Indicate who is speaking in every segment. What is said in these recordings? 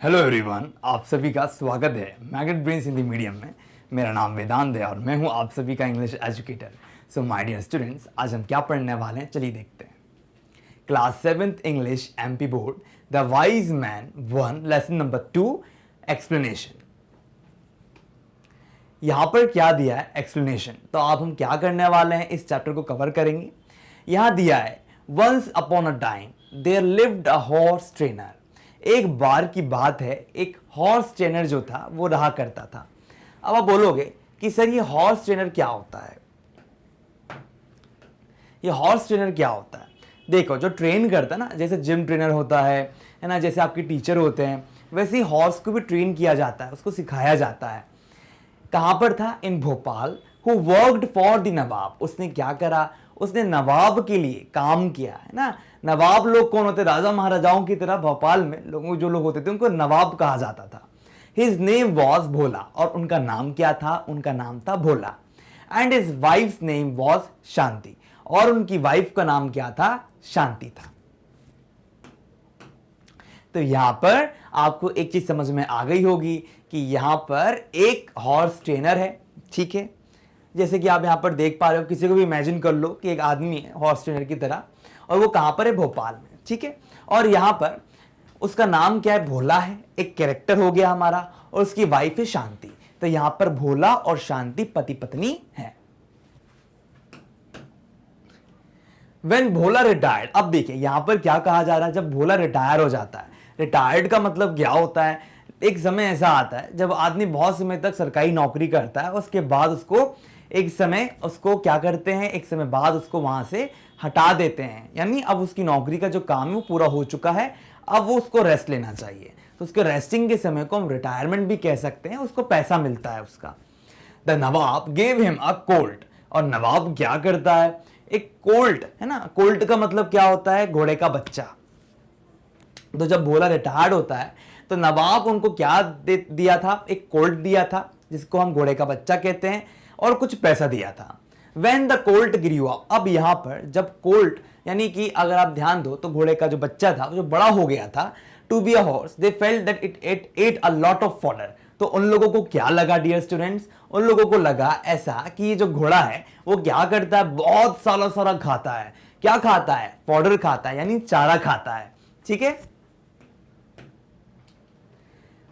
Speaker 1: Hello everyone, आप सभी का स्वागत है मैग्नेट ब्रेन्स हिंदी मीडियम में। मेरा नाम वेदांत है और मैं हूं आप सभी का English educator. So my dear students, आज हम क्या पढ़ने वाले हैं, चलिए देखते हैं। Class 7th English MP board the wise man 1 lesson number 2 explanation. यहां पर क्या दिया है, एक्सप्लेनेशन। तो आप हम क्या करने वाले हैं, इस चैप्टर को कवर करेंगे। यहां दिया है once upon a time there lived a horse trainer. एक बार की बात है, एक हॉर्स ट्रेनर जो था वो रहा करता था। अब आप बोलोगे कि सर ये हॉर्स ट्रेनर क्या होता है, ये हॉर्स ट्रेनर क्या होता है। देखो, जो ट्रेन करता है ना, जैसे जिम ट्रेनर होता है ना, जैसे आपके टीचर होते हैं, वैसे ही हॉर्स को भी ट्रेन किया जाता है, उसको सिखाया जाता है। कहां पर था, in Bhopal. Who worked for the nawab. उसने क्या करा, उसने नवाब के लिए काम किया है ना। नवाब लोग कौन होते, राजा महाराजाओं की तरह भोपाल में लोगों जो लोग होते थे उनको नवाब कहा जाता था। His name was Bhola. और उनका नाम क्या था, उनका नाम था Bhola. And his wife name was Shanti. और उनकी वाइफ का नाम क्या था, शांति था। तो यहां पर आपको एक चीज समझ में आ गई होगी कि यहां पर एक हॉर्स ट्रेनर है, ठीक है। जैसे कि आप यहां पर देख पा रहे हो, किसी को भी इमेजिन कर लो कि एक आदमी है हॉर्स ट्रेनर की तरह, और वो कहां पर है, भोपाल में, ठीक है। और यहां पर उसका नाम क्या है, भोला है, एक कैरेक्टर हो गया हमारा, और उसकी वाइफ है शांति। तो यहां पर भोला और शांति पति पत्नी है। When भोला रिटायर्ड, अब देखिए यहां पर क्या कहा जा रहा है, जब भोला रिटायर हो जाता है। रिटायर्ड का मतलब क्या होता है, एक समय ऐसा आता है जब आदमी बहुत समय तक सरकारी नौकरी करता है, उसके बाद उसको एक समय उसको क्या करते हैं, एक समय बाद उसको वहां से हटा देते हैं। यानी अब उसकी नौकरी का जो काम है वो पूरा हो चुका है, अब वो उसको रेस्ट लेना चाहिए। तो उसके रेस्टिंग के समय को हम रिटायरमेंट भी कह सकते हैं, उसको पैसा मिलता है उसका। The Nawab gave him a Colt. और नवाब क्या करता है, एक कोल्ट है ना। कोल्ट का मतलब क्या होता है, घोड़े का बच्चा। तो जब भोला रिटायर्ड होता है तो नवाब उनको क्या दिया था, एक कोल्ट दिया था जिसको हम घोड़े का बच्चा कहते हैं, और कुछ पैसा दिया था। When the colt grew up, अब यहां पर जब कोल्ट यानी कि अगर आप ध्यान दो तो घोड़े का जो बच्चा था जो बड़ा हो गया था, to be a horse they felt that it ate a lot of fodder। तो उन लोगों को क्या लगा डियर स्टूडेंट्स, उन लोगों को लगा ऐसा कि ये जो घोड़ा है वो क्या करता है, बहुत सारा खाता है। क्या खाता है, फॉडर खाता है, यानी चारा खाता है, ठीक है।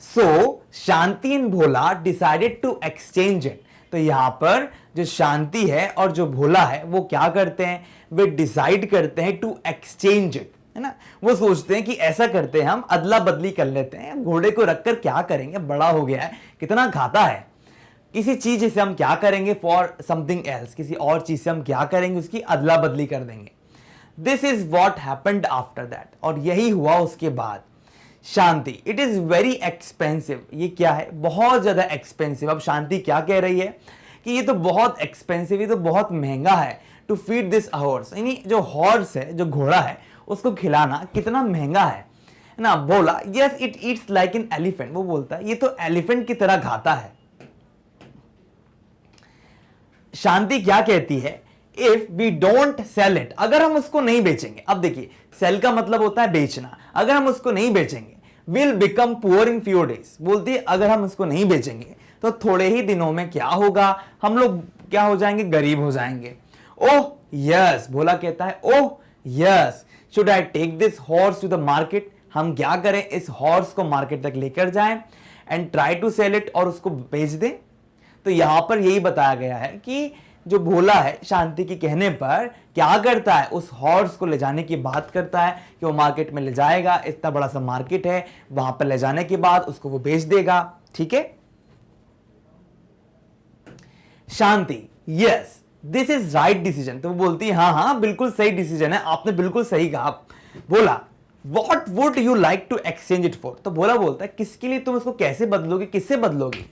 Speaker 1: So Shanti and Bhola decided to exchange it. तो यहां पर जो शांति है और जो भोला है वो क्या करते हैं, वे डिसाइड करते हैं टू एक्सचेंज इट, है ना। वो सोचते हैं कि ऐसा करते हैं, हम अदला बदली कर लेते हैं, घोड़े को रखकर क्या करेंगे, बड़ा हो गया है, कितना खाता है, किसी चीज से हम क्या करेंगे, फॉर समथिंग एल्स, किसी और चीज से हम क्या करेंगे, उसकी अदला बदली कर देंगे। This is what happened after that. और यही हुआ उसके बाद। शांति, इट इज वेरी एक्सपेंसिव। ये क्या है, बहुत ज्यादा एक्सपेंसिव। अब शांति क्या कह रही है कि ये तो बहुत एक्सपेंसिव, ये तो बहुत महंगा है, टू फीड दिस हॉर्स। यानी जो हॉर्स है, जो घोड़ा है, उसको खिलाना कितना महंगा है ना। बोला yes it eats like an elephant. वो बोलता है ये तो एलिफेंट की तरह खाता है। शांति क्या कहती है, if we don't sell it, अगर हम उसको नहीं बेचेंगे। अब देखिए, सेल का मतलब होता है बेचना। अगर हम उसको नहीं बेचेंगे, will become poor in few days. बोलती है अगर हम उसको नहीं बेचेंगे तो थोड़े ही दिनों में क्या होगा, हम लोग क्या हो जाएंगे, गरीब हो जाएंगे। ओह यस, भोला कहता है oh yes, should I take this horse to the market. हम क्या करें, इस हॉर्स को मार्केट तक लेकर जाएं and try to sell it, और उसको बेच दें। तो यहां पर यही बताया गया है कि जो भोला है शांति के कहने पर क्या करता है, उस हॉर्स को ले जाने की बात करता है कि वो मार्केट में ले जाएगा। इतना बड़ा सा मार्केट है, वहां पर ले जाने के बाद उसको वो बेच देगा, ठीक है। Shanti yes this is right decision. तो वो बोलती है हाँ हाँ बिल्कुल सही डिसीजन है, आपने बिल्कुल सही कहा। बोला what would you like to exchange it for. तो भोला बोलता है किसके लिए तुम इसको कैसे बदलोगे, किससे बदलोगे।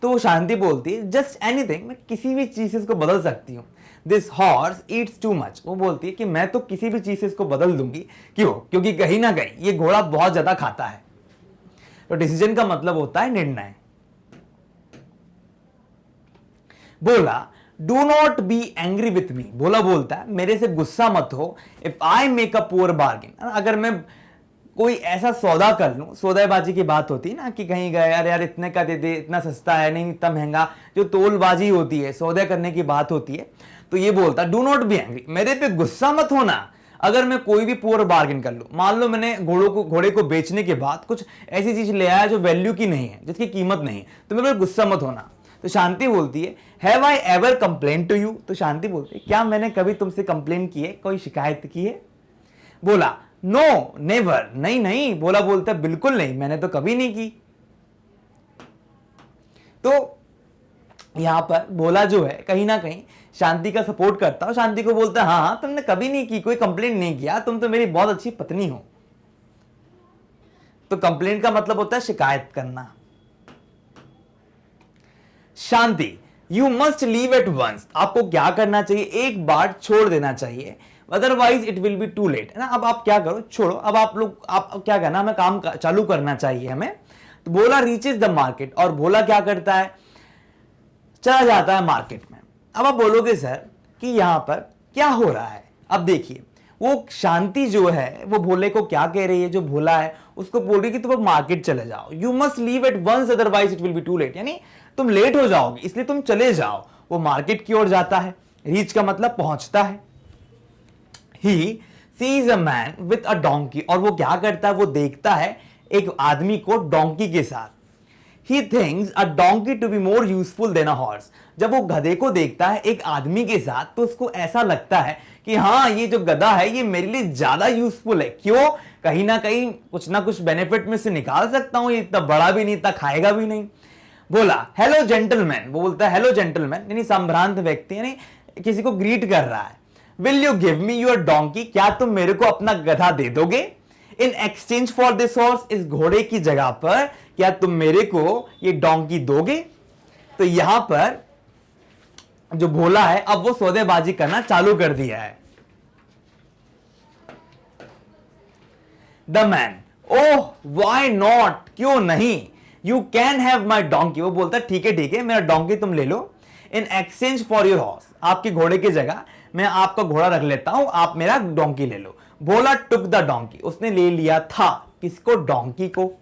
Speaker 1: तो वो शांति बोलती है जस्ट एनीथिंग, मैं किसी भी चीज से इसको बदल सकती हूँ। This horse Yeats too much. वो बोलती है कि मैं तो किसी भी चीज से इसको बदल दूंगी। क्यों, क्योंकि कहीं ना कहीं ये घोड़ा बहुत ज्यादा खाता है। तो डिसीजन का मतलब होता है निर्णय। बोला do not be angry with me. Bhola बोलता है मेरे से गुस्सा मत हो, if I make a poor bargain. अगर मैं कोई ऐसा सौदा कर लूं, सौदेबाजी की बात होती है ना कि कहीं गए, अरे यार इतने का दे दे, इतना सस्ता है, नहीं इतना महंगा, जो तोलबाजी होती है, सौदे करने की बात होती है। तो ये बोलता डू नॉट बी एंग्री, मेरे पे गुस्सा मत होना अगर मैं कोई भी पुअर बार्गेन कर लूं। मान लो मैंने घोड़े को बेचने के बाद कुछ ऐसी चीज ले आया जो वैल्यू की नहीं है, जिसकी कीमत नहीं है, तो मेरे पे गुस्सा मत होना। तो शांति बोलती है have I ever complain to you, तो शांति बोलती है क्या मैंने कभी तुमसे कंप्लेन की है, कोई शिकायत की है? बोला नो नेवर, नहीं नहीं। भोला बोलता है बिल्कुल नहीं, मैंने तो कभी नहीं की। तो यहां पर भोला जो है कहीं ना कहीं शांति का सपोर्ट करता है, शांति को बोलता है हाँ हाँ तुमने कभी नहीं की, कोई कंप्लेंट नहीं किया, तुम तो मेरी बहुत अच्छी पत्नी हो। तो कंप्लेंट का मतलब होता है शिकायत करना। Shanti you must leave at once, आपको क्या करना चाहिए, एक बार छोड़ देना चाहिए, otherwise it will be too late, है ना। अब आप क्या करो, छोड़ो, अब आप क्या करना, हमें काम चालू करना चाहिए हमें। तो भोला रीचेज द मार्केट, और भोला क्या करता है, चला जाता है मार्केट में। अब आप बोलोगे सर कि यहां पर क्या हो रहा है। अब देखिए वो शांति जो है वो भोले को क्या कह रही है, जो भोला है उसको बोल रही है कि तुम मार्केट चले जाओ, you must leave at once otherwise it will be too late, यानी तुम लेट हो जाओगे इसलिए तुम चले जाओ। वो मार्केट की ओर जाता है, रीच का मतलब पहुंचता है। He sees a man with a donkey, और वो क्या करता है, वो देखता है एक आदमी को डोंकी के साथ। He thinks a donkey to be more useful than a horse. जब वो गधे को देखता है एक आदमी के साथ तो उसको ऐसा लगता है कि हाँ ये जो गधा है ये मेरे लिए ज्यादा यूजफुल है। क्यों? कहीं ना कुछ बेनिफिट में से निकाल सकता हूं, ये इतना बड़ा भी नहीं, इतना खाएगा भी नहीं। बोला हेलो जेंटलमैन, वो बोलता है हेलो जेंटलमैन, यानी संभ्रांत व्यक्ति, यानी किसी को ग्रीट कर रहा है। Will you give me your donkey, क्या तुम मेरे को अपना गधा दे दोगे? इन एक्सचेंज फॉर दिस हॉर्स, इस घोड़े की जगह पर क्या तुम मेरे को ये डोंकी दोगे? तो यहां पर जो भोला है अब वो सौदेबाजी करना चालू कर दिया है। The man oh why not, क्यों नहीं, you can have my donkey, वो बोलता है ठीक है मेरा डोंकी तुम ले लो, in exchange for your horse, आपके घोड़े की जगह मैं आपका घोड़ा रख लेता हूं, आप मेरा डोंकी ले लो। भोला टुक द डोंकी, उसने ले लिया था किसको, डोंकी को।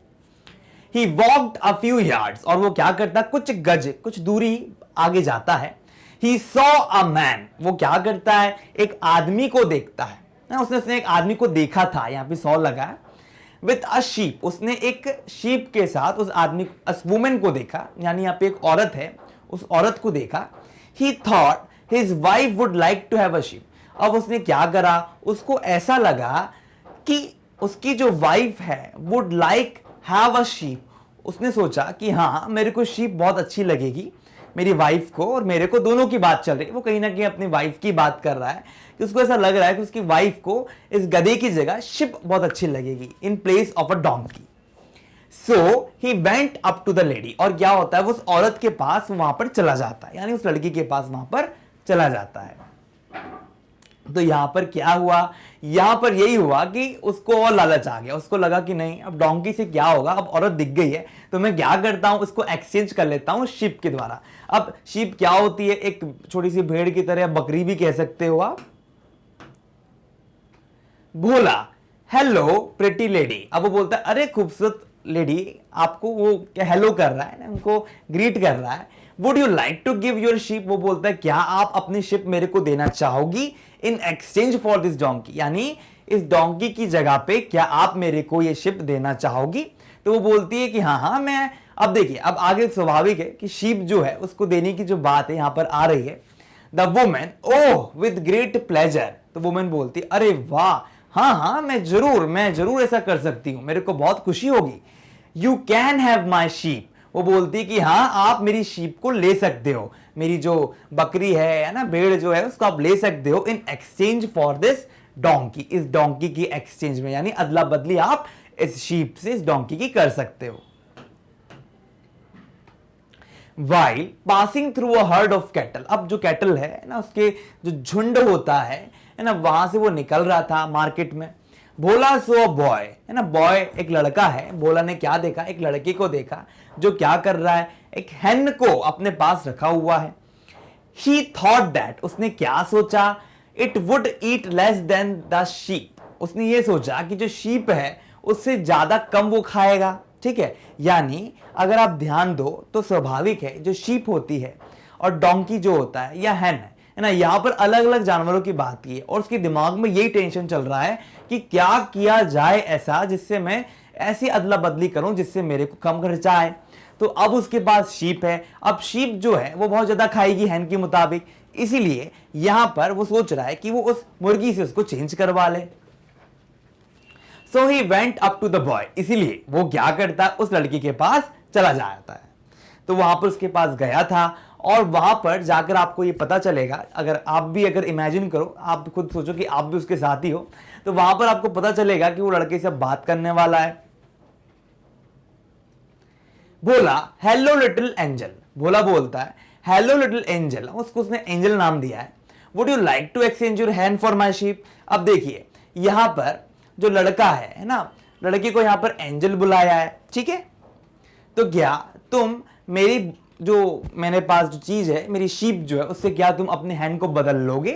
Speaker 1: He walked a few yards, और वो क्या करता, कुछ गज कुछ दूरी आगे जाता है। He saw a man, वो क्या करता है, एक आदमी को देखता है ना, उसने एक आदमी को देखा था, यहाँ पे सॉ लगा है। With a sheep, उसने एक शीप के साथ उस आदमी वुमेन को देखा, यानी यहाँ पे एक औरत है, उस औरत को देखा। He thought his wife would like to have a sheep, अब उसने क्या करा, उसको ऐसा लगा कि उसकी जो वाइफ है would like have a sheep, उसने सोचा कि हाँ मेरे को शीप बहुत अच्छी लगेगी, मेरी वाइफ को और मेरे को, दोनों की बात चल रही है, वो कहीं ना कहीं अपनी वाइफ की बात कर रहा है कि उसको ऐसा लग रहा है कि उसकी वाइफ को इस गधे की जगह शिप बहुत अच्छी लगेगी in place of a donkey. So he went up to the lady, और क्या होता है वो उस औरत के पास वहां पर चला जाता है, यानी उस लड़की के पास वहां पर चला जाता है। तो यहां पर क्या हुआ, यहां पर यही हुआ कि उसको और लालच आ गया, उसको लगा कि नहीं अब डोंकी से क्या होगा, अब औरत दिख गई है तो मैं क्या करता हूं, उसको एक्सचेंज कर लेता हूं शिप के द्वारा। अब शिप क्या होती है, एक छोटी सी भेड़ की तरह, बकरी भी कह सकते हो आप। बोला हेलो प्रिटी लेडी, अब वो बोलता है अरे खूबसूरत लेडी, आपको वो क्या हेलो कर रहा है ना, उनको ग्रीट कर रहा है। Would you like to give your sheep, वो बोलता है क्या आप अपनी शिप मेरे को देना चाहोगी in exchange for this donkey, यानी इस डोंकी की जगह पे क्या आप मेरे को ये शिप देना चाहोगी? तो वो बोलती है कि हाँ मैं। अब देखिए अब आगे स्वाभाविक है कि शिप जो है उसको देने की जो बात है यहां पर आ रही है। The women oh with great pleasure, तो वुमेन बोलती अरे वाह, हाँ मैं जरूर ऐसा कर सकती हूं, मेरे को बहुत खुशी होगी। You can have my sheep, वो बोलती कि हाँ आप मेरी शीप को ले सकते हो, मेरी जो बकरी है ना, भेड़ जो है उसको आप ले सकते हो in exchange for this donkey, इस डोंकी की एक्सचेंज में, यानी अदला बदली आप इस शीप से इस डोंकी की कर सकते हो। While passing through a herd of cattle, अब जो कैटल है ना उसके जो झुंड होता है ना, वहां से वो निकल रहा था मार्केट में। भोला सो बॉय, है ना, बॉय एक लड़का है। भोला ने क्या देखा, एक लड़के को देखा जो क्या कर रहा है, एक हेन को अपने पास रखा हुआ है। He thought that, उसने क्या सोचा, it would eat less than the sheep, उसने ये सोचा कि जो शीप है उससे ज्यादा कम वो खाएगा, ठीक है। यानी अगर आप ध्यान दो तो स्वाभाविक है, जो शीप होती है और डोंकी जो होता है या हैन है ना, यहाँ पर अलग अलग जानवरों की बात की है और उसके दिमाग में यही टेंशन चल रहा है कि क्या किया जाए ऐसा जिससे मैं ऐसी अदला बदली करूं जिससे मेरे को कम खर्चा आए। तो अब उसके पास शीप है, अब शीप जो है वो बहुत ज्यादा खाएगी हैन के मुताबिक, इसीलिए यहां पर वो सोच रहा है कि वो उस मुर्गी से उसको चेंज करवा ले। So he went up to the boy, इसीलिए वो क्या करता है, उस लड़की के पास चला जाता है। तो वहां पर उसके पास गया था और वहां पर जाकर आपको ये पता चलेगा, अगर आप भी अगर इमेजिन करो, आप खुद सोचो कि आप भी उसके साथ ही हो, तो वहां पर आपको पता चलेगा कि वो लड़के से बात करने वाला है। बोला हेलो लिटिल एंजल, भोला बोलता है हेलो लिटिल एंजल, उसको उसने एंजल नाम दिया है। Would you like to exchange your hand for my sheep. अब देखिए यहां पर जो लड़का है ना, लड़के को यहां पर एंजल बुलाया है, ठीक है। तो क्या तुम मेरी जो मेरे पास जो चीज है, मेरी शीप जो है, उससे क्या तुम अपने हैंड को बदल लोगे।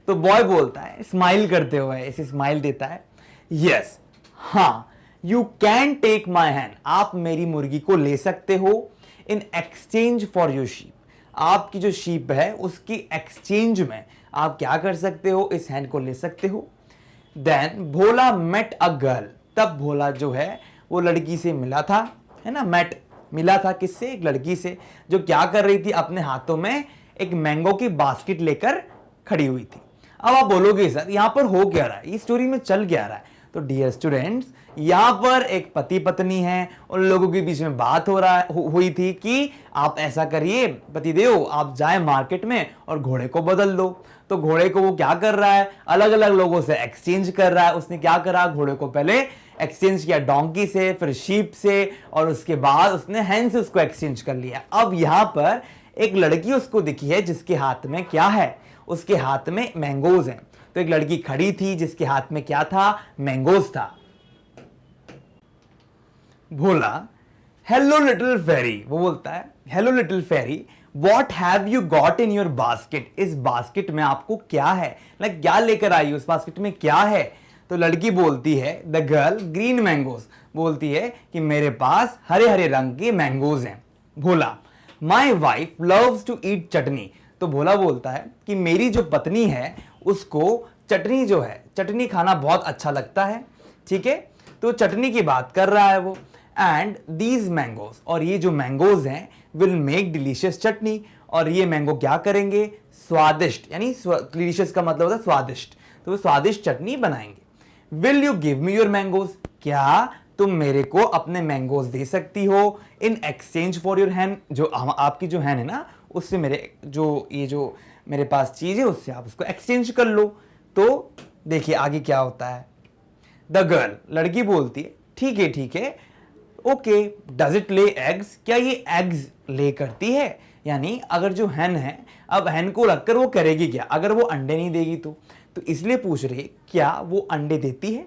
Speaker 1: तो बॉय बोलता है स्माइल करते हुए, ऐसे स्माइल देता है, यस हाँ, you can take my hand, आप मेरी मुर्गी को ले सकते हो in exchange for your sheep. आपकी जो शीप है उसकी एक्सचेंज में आप क्या कर सकते हो, इस हैंड को ले सकते हो। Then Bhola met a girl, तब भोला जो है वो लड़की से मिला था, है ना, मेट मिला था किससे, एक लड़की से, जो क्या कर रही थी, अपने हाथों में एक मैंगो की बास्केट लेकर खड़ी हुई थी। अब आप बोलोगे सर यहां पर हो क्या रहा है, ये स्टोरी में चल क्या रहा है। तो डियर स्टूडेंट्स, यहां पर एक पति पत्नी है, उन लोगों के बीच में बात हुई थी कि आप ऐसा करिए पतिदेव, आप जाए मार्केट में और घोड़े को बदल दो। तो घोड़े को वो क्या कर रहा है, अलग अलग लोगों से एक्सचेंज कर रहा है। उसने क्या करा, घोड़े को पहले एक्सचेंज किया डोंकी से, फिर शीप से, और उसके बाद उसने हैन से उसको एक्सचेंज कर लिया। अब यहां पर एक लड़की उसको दिखी है जिसके हाथ में क्या है, उसके हाथ में मैंगोज हैं। तो एक लड़की खड़ी थी जिसके हाथ में क्या था, मैंगोज था। भोला हेलो लिटिल फेरी, वो बोलता है hello little fairy, what have you got in your basket, इस बास्केट में आपको क्या है, लाइक क्या लेकर आई, उस बास्केट में क्या है। तो लड़की बोलती है, द गर्ल ग्रीन मैंगोज, बोलती है कि मेरे पास हरे हरे रंग के मैंगोज हैं। Bhola my wife loves to eat chutney, तो भोला बोलता है कि मेरी जो पत्नी है उसको चटनी जो है, चटनी खाना बहुत अच्छा लगता है, ठीक है। तो चटनी की बात कर रहा है वो। एंड दीज मैंगोज, और ये जो मैंगोज हैं, विल मेक डिलीशियस चटनी, और ये मैंगो क्या करेंगे, स्वादिष्ट, यानी डिलीशियस का मतलब होता है स्वादिष्ट, तो वो स्वादिष्ट चटनी बनाएंगे। Will you give me your mangoes, क्या तुम मेरे को अपने मैंगोज दे सकती हो इन एक्सचेंज फॉर योर हैन, जो आपकी जो हैन है ना, उससे मेरे जो ये जो मेरे पास चीज है उससे आप उसको एक्सचेंज कर लो। तो देखिए आगे क्या होता है। द गर्ल, लड़की बोलती है ठीक है, okay, does it lay eggs, क्या ये एग्स ले करती है, यानी अगर जो हैन है, अब हैन को रखकर वो करेगी क्या, अगर वो अंडे नहीं देगी तो इसलिए पूछ रही है क्या वो अंडे देती है।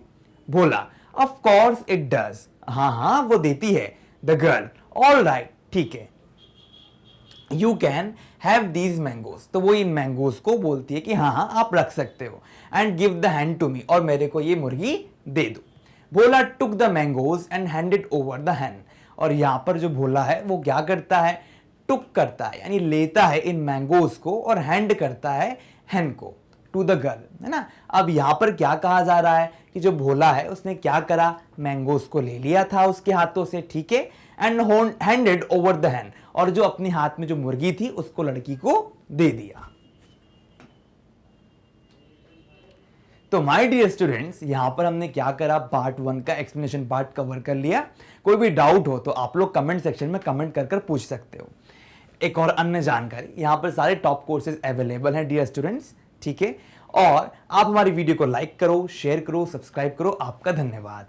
Speaker 1: बोला ऑफ कोर्स इट डज, हाँ वो देती है। द गर्ल ऑल राइट, ठीक है, you can have these mangoes, तो वो इन मैंगोज को बोलती है कि हाँ आप रख सकते हो। And give the hen to me, और मेरे को ये मुर्गी दे दो। Bhola took the mangoes and handed over the hen, और यहां पर जो भोला है वो क्या करता है, टुक करता है, यानी लेता है इन मैंगोज को और हैंड करता है हैन को टू द गर्ल, है ना। अब यहां पर क्या कहा जा रहा है कि जो भोला है उसने क्या करा, मैंगोज को ले लिया था उसके हाथों से, ठीक है, and handed over the hen, और जो अपने हाथ में जो मुर्गी थी उसको लड़की को दे दिया। तो माय डियर स्टूडेंट्स, यहां पर हमने क्या करा, पार्ट 1 का एक्सप्लेनेशन पार्ट कवर कर लिया। कोई भी डाउट हो तो आप लोग कमेंट सेक्शन में कमेंट कर पूछ सकते हो। एक और अन्य जानकारी, यहां पर सारे टॉप कोर्सेज अवेलेबल हैं डियर स्टूडेंट्स, ठीक है। और आप हमारी वीडियो को लाइक करो, शेयर करो, सब्सक्राइब करो। आपका धन्यवाद।